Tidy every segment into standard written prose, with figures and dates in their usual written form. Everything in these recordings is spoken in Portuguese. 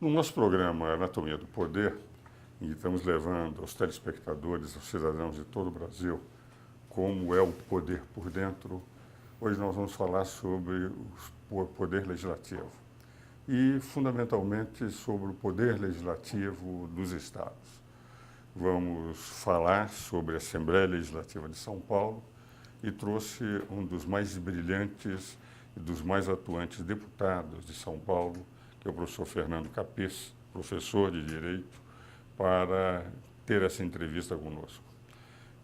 No nosso programa Anatomia do Poder, e estamos levando aos telespectadores, aos cidadãos de todo o Brasil, como é o poder por dentro, hoje nós vamos falar sobre o poder legislativo e, fundamentalmente, sobre o poder legislativo dos estados. Vamos falar sobre a Assembleia Legislativa de São Paulo e trouxe um dos mais brilhantes e dos mais atuantes deputados de São Paulo, que é o professor Fernando Capês, professor de Direito, para ter essa entrevista conosco.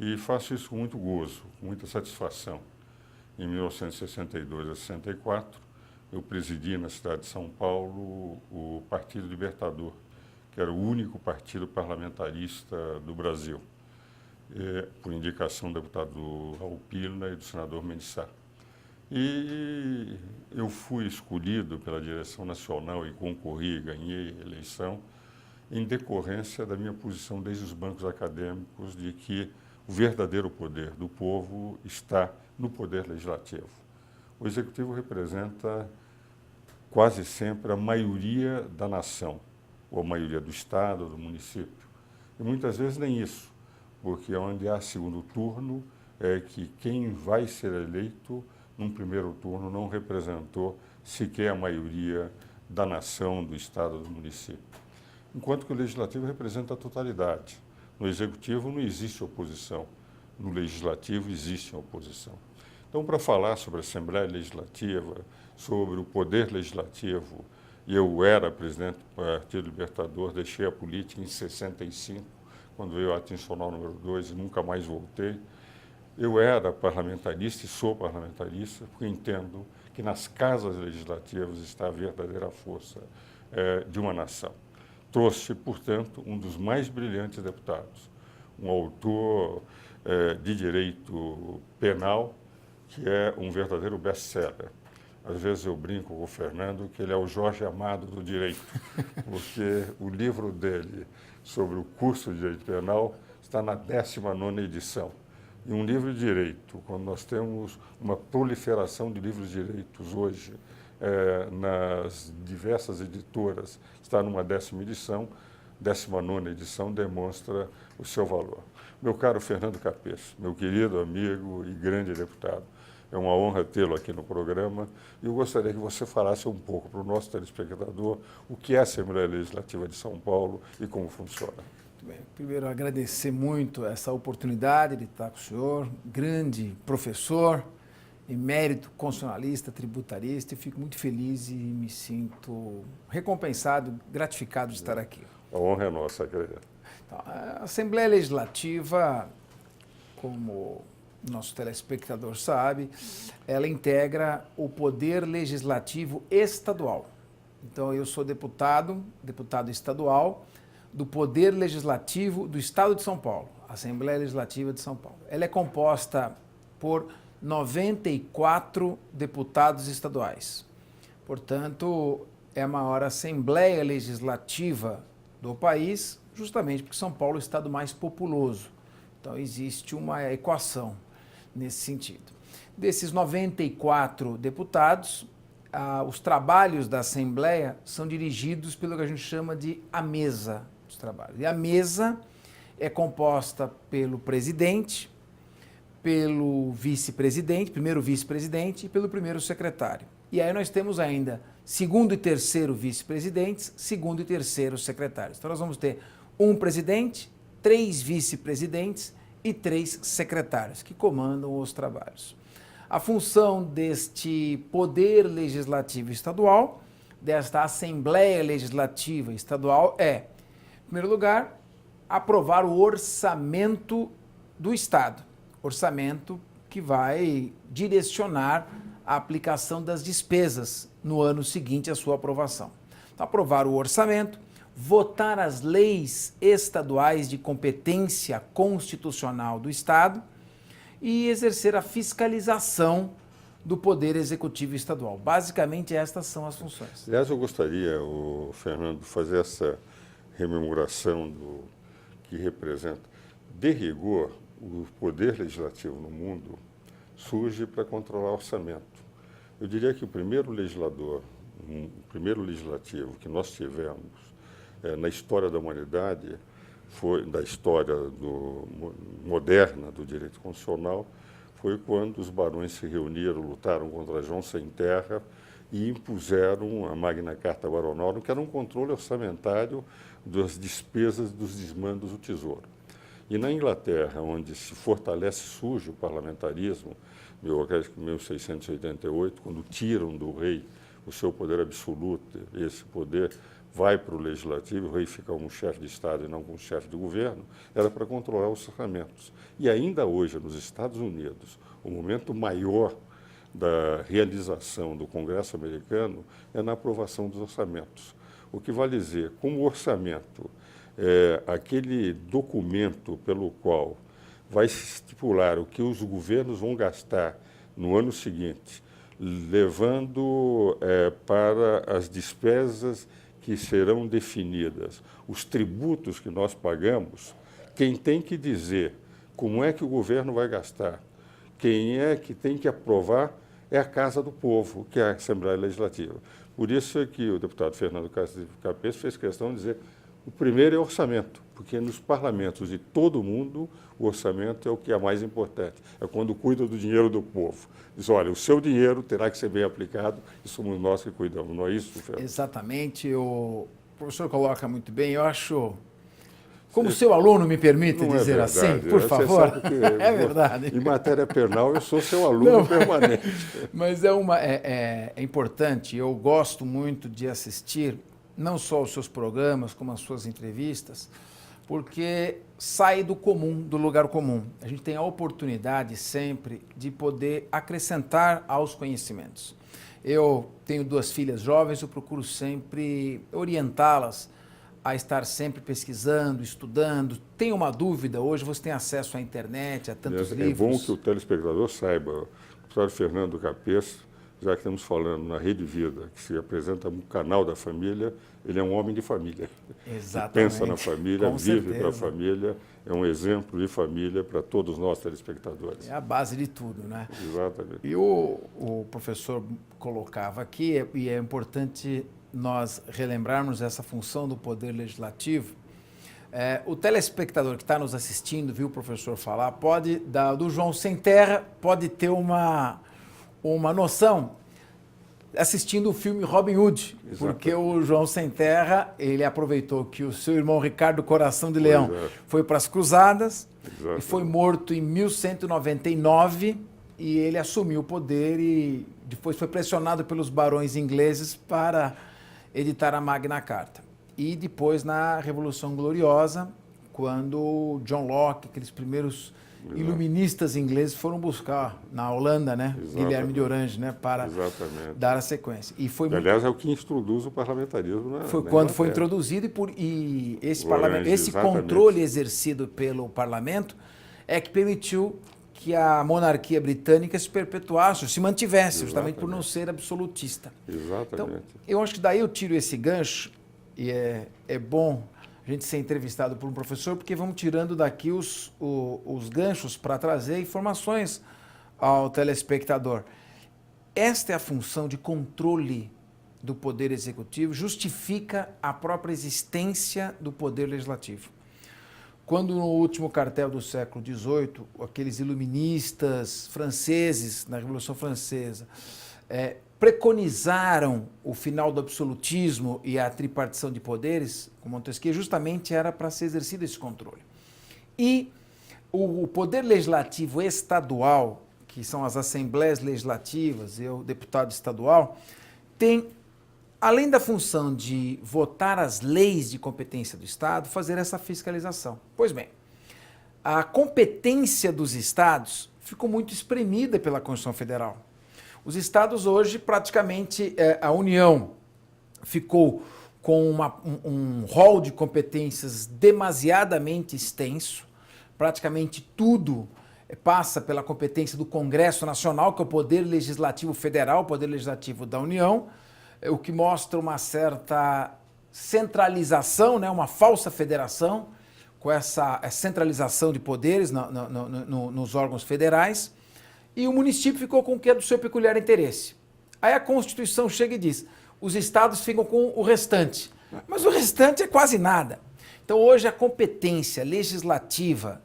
E faço isso com muito gozo, com muita satisfação. Em 1962 a 64, eu presidi na cidade de São Paulo o Partido Libertador, que era o único partido parlamentarista do Brasil, por indicação do deputado Raul Pila e do senador Mendes Sá. E eu fui escolhido pela direção nacional e concorri, ganhei a eleição, em decorrência da minha posição desde os bancos acadêmicos de que o verdadeiro poder do povo está no poder legislativo. O executivo representa quase sempre a maioria da nação, ou a maioria do estado, do município. E muitas vezes nem isso, porque onde há segundo turno é que quem vai ser eleito num primeiro turno não representou sequer a maioria da nação, do estado, do município. Enquanto que o legislativo representa a totalidade. No executivo não existe oposição, no legislativo existe oposição. Então, para falar sobre a Assembleia Legislativa, sobre o poder legislativo, e eu era presidente do Partido Libertador, deixei a política em 65, quando veio a Ato Institucional número 2 e nunca mais voltei. Eu era parlamentarista e sou parlamentarista, porque entendo que nas casas legislativas está a verdadeira força de uma nação. Trouxe, portanto, um dos mais brilhantes deputados, um autor de direito penal, que é um verdadeiro best-seller. Às vezes eu brinco com o Fernando que ele é o Jorge Amado do direito, porque o livro dele sobre o curso de direito penal está na 19ª edição. E um livro de direito, quando nós temos uma proliferação de livros de direitos hoje, nas diversas editoras, está numa 10ª edição, 19ª edição demonstra o seu valor. Meu caro Fernando Capês, meu querido amigo e grande deputado, é uma honra tê-lo aqui no programa e eu gostaria que você falasse um pouco para o nosso telespectador o que é a Assembleia Legislativa de São Paulo e como funciona. Muito bem. Primeiro, agradecer muito essa oportunidade de estar com o senhor, grande professor, emérito constitucionalista, tributarista, e fico muito feliz e me sinto recompensado, gratificado de estar aqui. A honra é nossa, querida. Então, a Assembleia Legislativa, como nosso telespectador sabe, ela integra o Poder Legislativo Estadual. Então, eu sou deputado estadual do Poder Legislativo do Estado de São Paulo, Assembleia Legislativa de São Paulo. Ela é composta por 94 deputados estaduais. Portanto, é a maior Assembleia Legislativa do país, justamente porque São Paulo é o estado mais populoso. Então, existe uma equação nesse sentido. Desses 94 deputados, os trabalhos da Assembleia são dirigidos pelo que a gente chama de a mesa dos trabalhos. E a mesa é composta pelo presidente, pelo vice-presidente, primeiro vice-presidente e pelo primeiro secretário. E aí nós temos ainda segundo e terceiro vice-presidentes, segundo e terceiro secretários. Então nós vamos ter um presidente, 3 vice-presidentes e 3 secretários que comandam os trabalhos. A função deste Poder Legislativo Estadual, desta Assembleia Legislativa Estadual é, em primeiro lugar, aprovar o orçamento do Estado. Orçamento que vai direcionar a aplicação das despesas no ano seguinte à sua aprovação. Então, aprovar o orçamento, votar as leis estaduais de competência constitucional do Estado e exercer a fiscalização do Poder Executivo Estadual. Basicamente, estas são as funções. Aliás, eu gostaria, Fernando, de fazer essa rememoração do que representa. De rigor, o Poder Legislativo no mundo surge para controlar o orçamento. Eu diria que o primeiro legislador o primeiro legislativo que nós tivemos na história da humanidade, da história moderna do direito constitucional, foi quando os barões se reuniram, lutaram contra João Sem Terra e impuseram a Magna Carta Baronal, que era um controle orçamentário das despesas dos desmandos do Tesouro. E na Inglaterra, onde se fortalece sujo o parlamentarismo, em 1688, quando tiram do rei o seu poder absoluto, esse poder vai para o legislativo, o rei fica como chefe de Estado e não como chefe de governo, era para controlar os orçamentos. E ainda hoje, nos Estados Unidos, o momento maior da realização do Congresso americano é na aprovação dos orçamentos. O que vale dizer, como o orçamento é aquele documento pelo qual vai se estipular o que os governos vão gastar no ano seguinte, levando para as despesas que serão definidas, os tributos que nós pagamos, quem tem que dizer como é que o governo vai gastar, quem é que tem que aprovar é a Casa do Povo, que é a Assembleia Legislativa. Por isso é que o deputado Fernando Capês fez questão de dizer o primeiro é o orçamento, porque nos parlamentos de todo mundo o orçamento é o que é mais importante, é quando cuida do dinheiro do povo. Diz, olha, o seu dinheiro terá que ser bem aplicado e somos nós que cuidamos, não é isso, Fernando? Exatamente, o professor coloca muito bem, eu acho... Como seu aluno, me permite dizer assim, por favor? É verdade. Em matéria penal, eu sou seu aluno permanente. Mas é importante, eu gosto muito de assistir, não só os seus programas, como as suas entrevistas, porque sai do comum, do lugar comum. A gente tem a oportunidade sempre de poder acrescentar aos conhecimentos. Eu tenho 2 filhas jovens, eu procuro sempre orientá-las a estar sempre pesquisando, estudando. Tem uma dúvida, hoje você tem acesso à internet, a tantos livros. É bom que o telespectador saiba, o professor Fernando Capês, já que estamos falando na Rede Vida, que se apresenta no canal da família, ele é um homem de família. Exatamente. Que pensa na família, com vive certeza. para a família, é um exemplo de família para todos nós telespectadores. É a base de tudo, né? Exatamente. E o professor colocava aqui, e é importante nós relembrarmos essa função do Poder Legislativo. O telespectador que está nos assistindo, viu o professor falar, do João Sem Terra, pode ter uma noção assistindo o filme Robin Hood, exatamente. Porque o João Sem Terra, ele aproveitou que o seu irmão Ricardo Coração de Leão foi para as Cruzadas, exatamente. E foi morto em 1199, e ele assumiu o poder e depois foi pressionado pelos barões ingleses para editar a Magna Carta. E depois, na Revolução Gloriosa, quando John Locke, aqueles primeiros iluministas ingleses, foram buscar na Holanda, né, Guilherme de Orange, né, para dar a sequência. E foi aliás, é o que introduz o parlamentarismo foi quando foi introduzido e esse controle exercido pelo parlamento é que permitiu que a monarquia britânica se perpetuasse, se mantivesse, justamente por não ser absolutista. Exatamente. Então, eu acho que daí eu tiro esse gancho, e é bom a gente ser entrevistado por um professor, porque vamos tirando daqui os ganchos para trazer informações ao telespectador. Esta é a função de controle do Poder Executivo, justifica a própria existência do Poder Legislativo. Quando no último cartel do século XVIII, aqueles iluministas franceses, na Revolução Francesa, preconizaram o final do absolutismo e a tripartição de poderes, com Montesquieu, justamente era para ser exercido esse controle. E o Poder Legislativo Estadual, que são as Assembleias Legislativas e o deputado estadual, tem, além da função de votar as leis de competência do Estado, fazer essa fiscalização. Pois bem, a competência dos Estados ficou muito espremida pela Constituição Federal. Os Estados hoje, praticamente, a União ficou com um rol de competências demasiadamente extenso, praticamente tudo passa pela competência do Congresso Nacional, que é o Poder Legislativo Federal, o Poder Legislativo da União, o que mostra uma certa centralização, né, uma falsa federação, com essa centralização de poderes nos órgãos federais, e o município ficou com o que é do seu peculiar interesse. Aí a Constituição chega e diz, os estados ficam com o restante. Mas o restante é quase nada. Então, hoje, a competência legislativa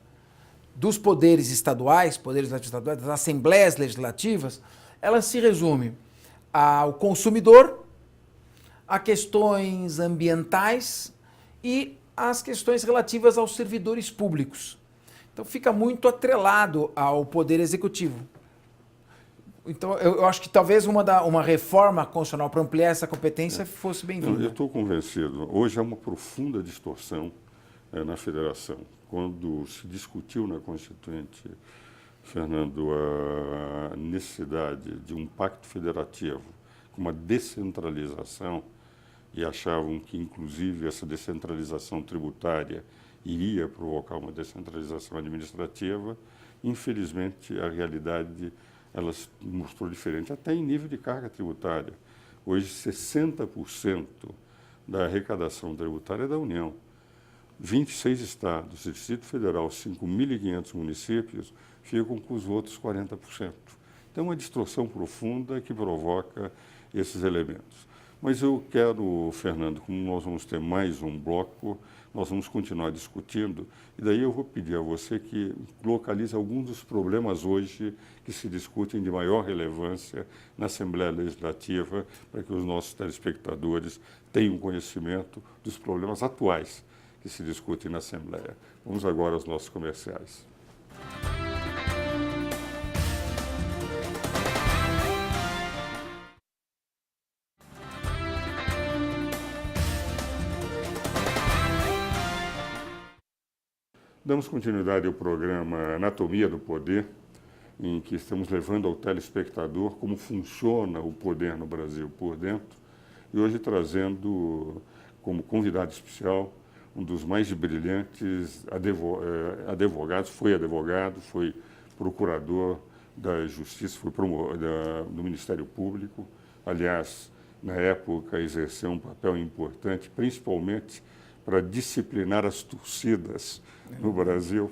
dos poderes estaduais, das assembleias legislativas, ela se resume ao consumidor, a questões ambientais e às questões relativas aos servidores públicos. Então, fica muito atrelado ao poder executivo. Então, eu acho que talvez uma reforma constitucional para ampliar essa competência fosse bem-vinda. Eu estou convencido. Hoje há uma profunda distorção na federação. Quando se discutiu na Constituinte, Fernando, a necessidade de um pacto federativo com uma descentralização, e achavam que, inclusive, essa descentralização tributária iria provocar uma descentralização administrativa, infelizmente, a realidade ela se mostrou diferente, até em nível de carga tributária. Hoje, 60% da arrecadação tributária é da União. 26 estados, Distrito Federal, 5.500 municípios, ficam com os outros 40%. Então, uma distorção profunda que provoca esses elementos. Mas eu quero, Fernando, como nós vamos ter mais um bloco, nós vamos continuar discutindo, e daí eu vou pedir a você que localize alguns dos problemas hoje que se discutem de maior relevância na Assembleia Legislativa, para que os nossos telespectadores tenham conhecimento dos problemas atuais que se discutem na Assembleia. Vamos agora aos nossos comerciais. Damos continuidade ao programa Anatomia do Poder, em que estamos levando ao telespectador como funciona o poder no Brasil por dentro, e hoje trazendo como convidado especial um dos mais brilhantes advogados, foi advogado, foi procurador da Justiça, foi do Ministério Público, aliás, na época exerceu um papel importante, principalmente para disciplinar as torcidas no Brasil.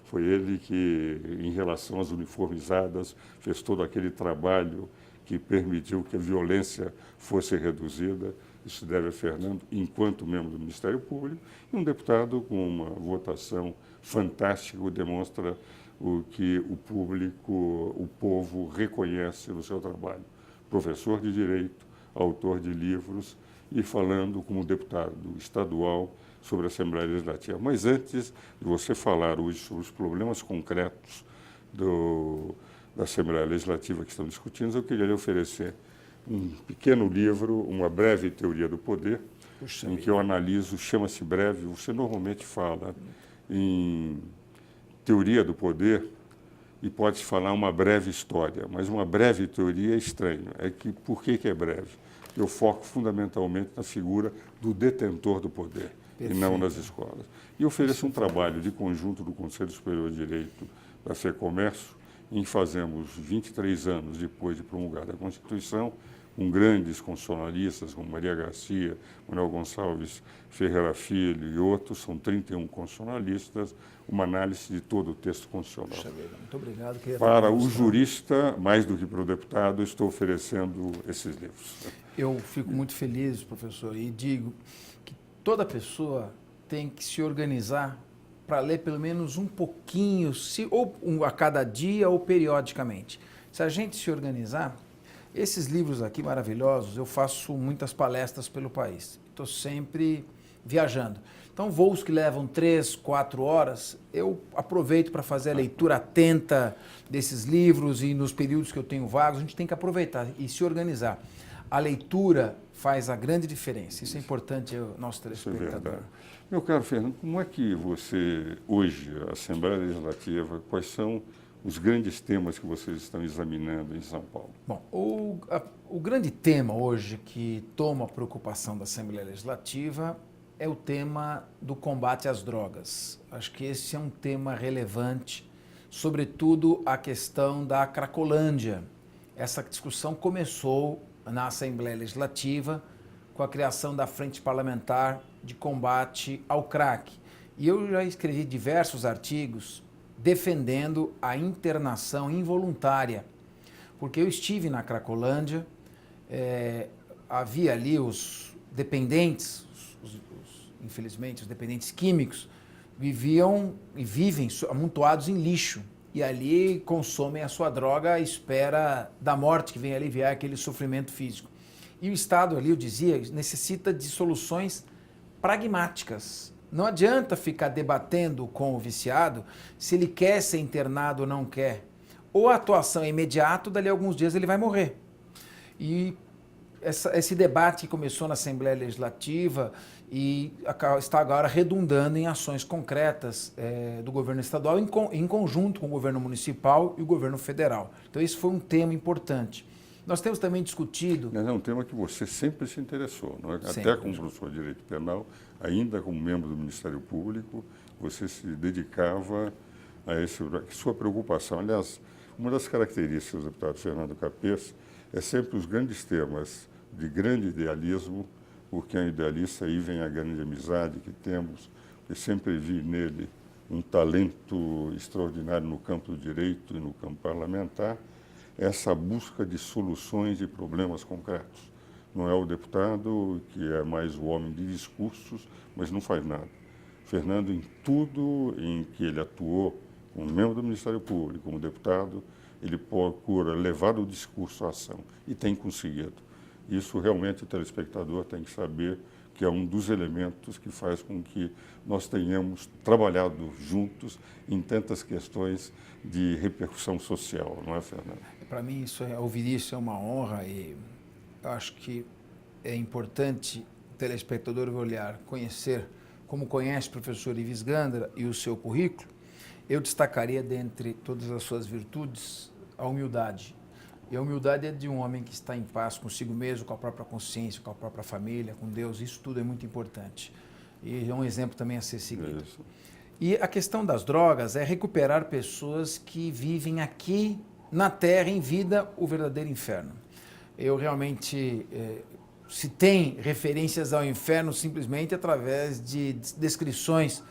Foi ele que, em relação às uniformizadas, fez todo aquele trabalho que permitiu que a violência fosse reduzida. Isso se deve a Fernando, enquanto membro do Ministério Público, e um deputado com uma votação fantástica, demonstra o que o público, o povo reconhece no seu trabalho. Professor de Direito, autor de livros e falando como deputado estadual sobre a Assembleia Legislativa. Mas antes de você falar hoje sobre os problemas concretos da Assembleia Legislativa que estamos discutindo, eu queria lhe oferecer um pequeno livro, Uma Breve Teoria do Poder, em que eu analiso, chama-se breve, você normalmente fala em teoria do poder e pode-se falar uma breve história, mas uma breve teoria é estranho. Por que é breve? Eu foco fundamentalmente na figura do detentor do poder. Perfeito. E não nas escolas. E ofereço um trabalho de conjunto do Conselho Superior de Direito da FEComércio, em que fazemos 23 anos depois de promulgada a Constituição, com grandes constitucionalistas como Maria Garcia, Manuel Gonçalves Ferreira Filho e outros, são 31 constitucionalistas, uma análise de todo o texto constitucional. Puxa vida, muito obrigado. Para o jurista, mais do que para o deputado, estou oferecendo esses livros. Eu fico muito feliz, professor, e digo que toda pessoa tem que se organizar para ler pelo menos um pouquinho, ou a cada dia ou periodicamente. Se a gente se organizar, esses livros aqui maravilhosos, eu faço muitas palestras pelo país. Estou sempre viajando. Então, voos que levam 3, 4 horas, eu aproveito para fazer a leitura atenta desses livros e nos períodos que eu tenho vagos, a gente tem que aproveitar e se organizar. A leitura faz a grande diferença. Isso é importante ao nosso telespectador. Isso é verdade. Meu caro Fernando, como é que você, hoje, a Assembleia Legislativa, quais são os grandes temas que vocês estão examinando em São Paulo? Bom, o grande tema hoje que toma a preocupação da Assembleia Legislativa é o tema do combate às drogas. Acho que esse é um tema relevante, sobretudo a questão da Cracolândia. Essa discussão começou na Assembleia Legislativa com a criação da Frente Parlamentar de Combate ao Crack. E eu já escrevi diversos artigos defendendo a internação involuntária, porque eu estive na Cracolândia, havia ali os dependentes, infelizmente, os dependentes químicos, viviam e vivem amontoados em lixo. E ali consomem a sua droga à espera da morte, que vem aliviar aquele sofrimento físico. E o Estado ali, eu dizia, necessita de soluções pragmáticas. Não adianta ficar debatendo com o viciado se ele quer ser internado ou não quer. Ou a atuação é imediata, dali a alguns dias ele vai morrer. E esse debate que começou na Assembleia Legislativa e está agora redundando em ações concretas do governo estadual em conjunto com o governo municipal e o governo federal. Então esse foi um tema importante. Nós temos também discutido... Mas é um tema que você sempre se interessou, não é? Sempre. Até como professor de Direito Penal, ainda como membro do Ministério Público, você se dedicava a sua preocupação. Aliás, uma das características do deputado Fernando Capês é sempre os grandes temas de grande idealismo, porque é um idealista, aí vem a grande amizade que temos. Eu sempre vi nele um talento extraordinário no campo do direito e no campo parlamentar, essa busca de soluções de problemas concretos. Não é o deputado que é mais o homem de discursos, mas não faz nada. Fernando, em tudo em que ele atuou, como membro do Ministério Público, como deputado, ele procura levar o discurso à ação e tem conseguido. Isso realmente o telespectador tem que saber que é um dos elementos que faz com que nós tenhamos trabalhado juntos em tantas questões de repercussão social, não é, Fernando? Para mim, ouvir isso é uma honra e eu acho que é importante o telespectador olhar, conhecer, como conhece o professor Ives Gandra e o seu currículo. Eu destacaria, dentre todas as suas virtudes, a humildade. E a humildade é de um homem que está em paz consigo mesmo, com a própria consciência, com a própria família, com Deus. Isso tudo é muito importante. E é um exemplo também a ser seguido. Isso. E a questão das drogas é recuperar pessoas que vivem aqui na Terra, em vida, o verdadeiro inferno. Eu realmente, se tem referências ao inferno, simplesmente através de descrições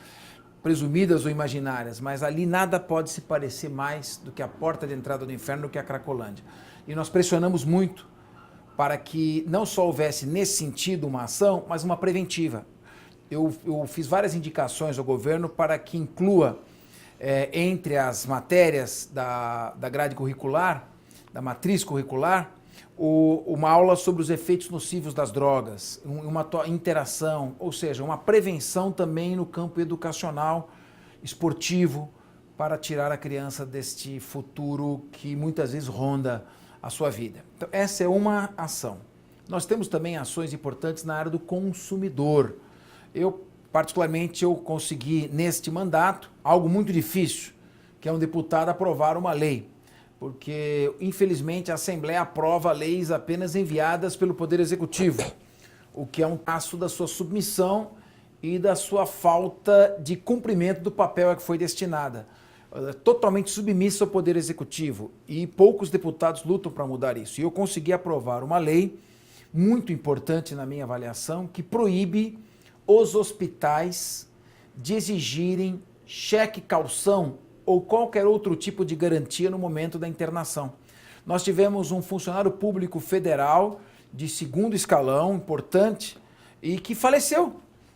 presumidas ou imaginárias, mas ali nada pode se parecer mais do que a porta de entrada do inferno, do que a Cracolândia. E nós pressionamos muito para que não só houvesse nesse sentido uma ação, mas uma preventiva. Eu fiz várias indicações ao governo para que inclua entre as matérias da grade curricular, da matriz curricular, uma aula sobre os efeitos nocivos das drogas, uma interação, ou seja, uma prevenção também no campo educacional, esportivo, para tirar a criança deste futuro que muitas vezes ronda a sua vida. Então, essa é uma ação. Nós temos também ações importantes na área do consumidor. Particularmente, eu consegui, neste mandato, algo muito difícil, que é um deputado aprovar uma lei. Porque, infelizmente, a Assembleia aprova leis apenas enviadas pelo Poder Executivo, o que é um traço da sua submissão e da sua falta de cumprimento do papel a que foi destinada. Totalmente submissa ao Poder Executivo, e poucos deputados lutam para mudar isso. E eu consegui aprovar uma lei muito importante na minha avaliação, que proíbe os hospitais de exigirem cheque calção ou qualquer outro tipo de garantia no momento da internação. Nós tivemos um funcionário público federal de segundo escalão, importante, e que faleceu,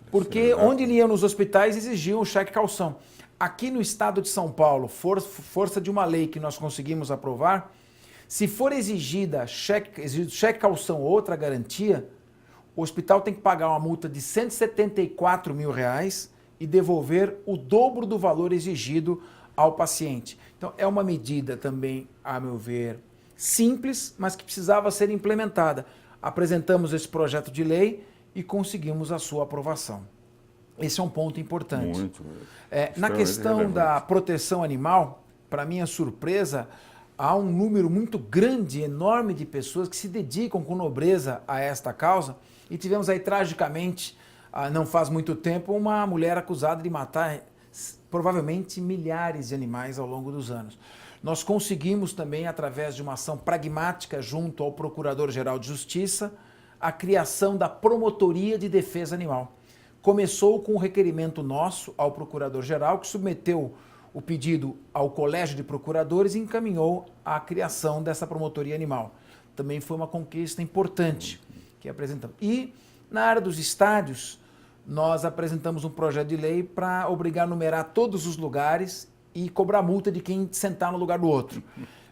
porque onde ele ia nos hospitais exigiam o cheque calção. Aqui no estado de São Paulo, força de uma lei que nós conseguimos aprovar, se for exigida cheque calção ou outra garantia, o hospital tem que pagar uma multa de R$174 mil e devolver o dobro do valor exigido ao paciente. Então, é uma medida também, a meu ver, simples, mas que precisava ser implementada. Apresentamos esse projeto de lei e conseguimos a sua aprovação. Esse é um ponto importante. Muito. Na questão da proteção animal, para minha surpresa, há um número muito grande, enorme de pessoas que se dedicam com nobreza a esta causa. E tivemos aí, tragicamente, não faz muito tempo, uma mulher acusada de matar provavelmente milhares de animais ao longo dos anos. Nós conseguimos também, através de uma ação pragmática junto ao Procurador-Geral de Justiça, a criação da Promotoria de Defesa Animal. Começou com um requerimento nosso ao Procurador-Geral, que submeteu o pedido ao Colégio de Procuradores e encaminhou a criação dessa Promotoria Animal. Também foi uma conquista importante. que apresentamos. E na área dos estádios, nós apresentamos um projeto de lei para obrigar a numerar todos os lugares e cobrar multa de quem sentar no lugar do outro.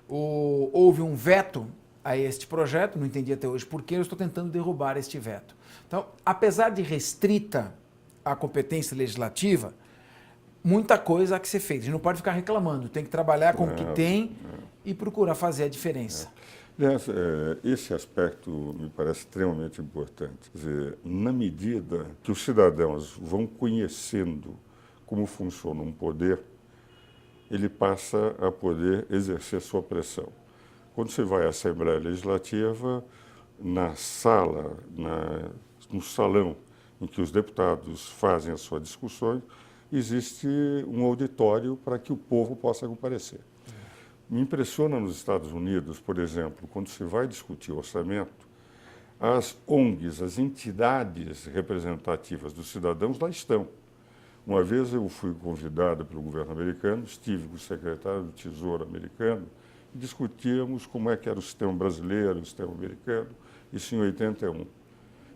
Houve um veto a este projeto, não entendi até hoje por que, eu estou tentando derrubar este veto. Então, apesar de restrita a competência legislativa, muita coisa há que ser feita. A gente não pode ficar reclamando, tem que trabalhar com o que tem e procurar fazer a diferença. Aliás, esse aspecto me parece extremamente importante. Quer dizer, na medida que os cidadãos vão conhecendo como funciona um poder, ele passa a poder exercer sua pressão. Quando você vai à Assembleia Legislativa, na sala, no salão em que os deputados fazem as suas discussões, existe um auditório para que o povo possa comparecer. Me impressiona nos Estados Unidos, por exemplo, quando se vai discutir orçamento, as ONGs, as entidades representativas dos cidadãos lá estão. Uma vez eu fui convidado pelo governo americano, estive com o secretário do Tesouro americano, e discutíamos como é que era o sistema brasileiro, o sistema americano, isso em 81.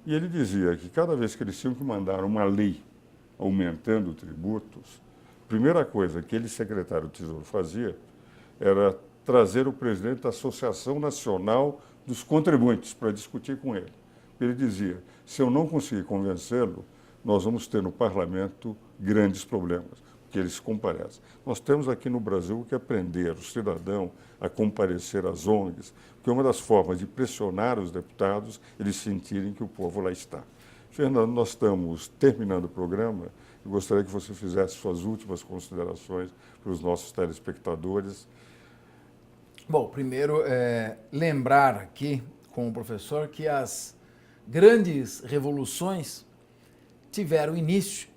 E ele dizia que cada vez que eles tinham que mandar uma lei aumentando tributos, a primeira coisa que ele, secretário do Tesouro, fazia era trazer o presidente da Associação Nacional dos Contribuintes para discutir com ele. Ele dizia, se eu não conseguir convencê-lo, nós vamos ter no parlamento grandes problemas, porque eles comparecem. Nós temos aqui no Brasil que aprender o cidadão a comparecer às ONGs, porque é uma das formas de pressionar os deputados, eles sentirem que o povo lá está. Fernando, nós estamos terminando o programa. Eu gostaria que você fizesse suas últimas considerações para os nossos telespectadores. Bom, primeiro, lembrar aqui com o professor que as grandes revoluções tiveram início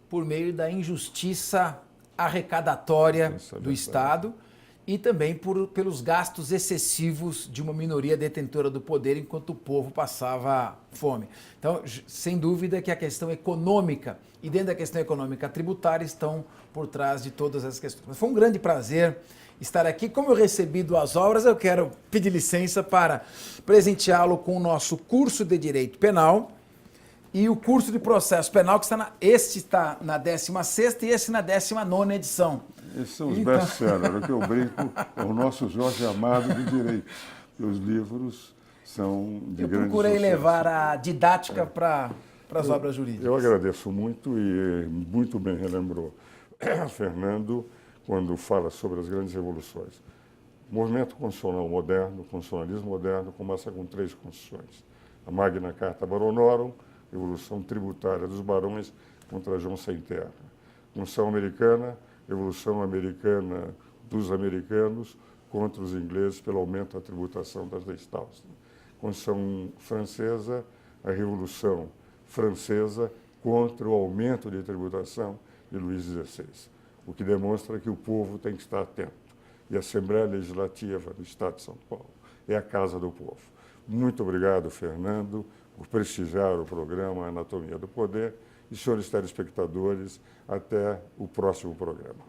por meio da injustiça arrecadatória do Estado e também pelos gastos excessivos de uma minoria detentora do poder enquanto o povo passava fome. Então, sem dúvida que a questão econômica e dentro da questão econômica tributária estão por trás de todas essas questões. Mas foi um grande prazer estar aqui. Como eu recebi 2 obras, eu quero pedir licença para presenteá-lo com o nosso curso de Direito Penal e o curso de Processo Penal, que este está na 16ª e esse na 19ª edição. Esses são os best-sellers, o que eu brinco, é o nosso Jorge Amado de Direito. Os livros são de grande sucesso. Eu procurei levar a didática para as obras jurídicas. Eu agradeço muito e muito bem relembrou Fernando quando fala sobre as grandes revoluções. Movimento constitucional moderno, constitucionalismo moderno, começa com 3 constituições. A Magna Carta Baronorum, Revolução Tributária dos Barões contra João Sem Terra. Constituição Americana, Revolução Americana dos Americanos contra os ingleses pelo aumento da tributação das leis Townsend. Constituição Francesa, a Revolução Francesa contra o aumento de tributação de Luís XVI, o que demonstra que o povo tem que estar atento. E a Assembleia Legislativa do Estado de São Paulo é a casa do povo. Muito obrigado, Fernando, por prestigiar o programa Anatomia do Poder. E, senhores telespectadores, até o próximo programa.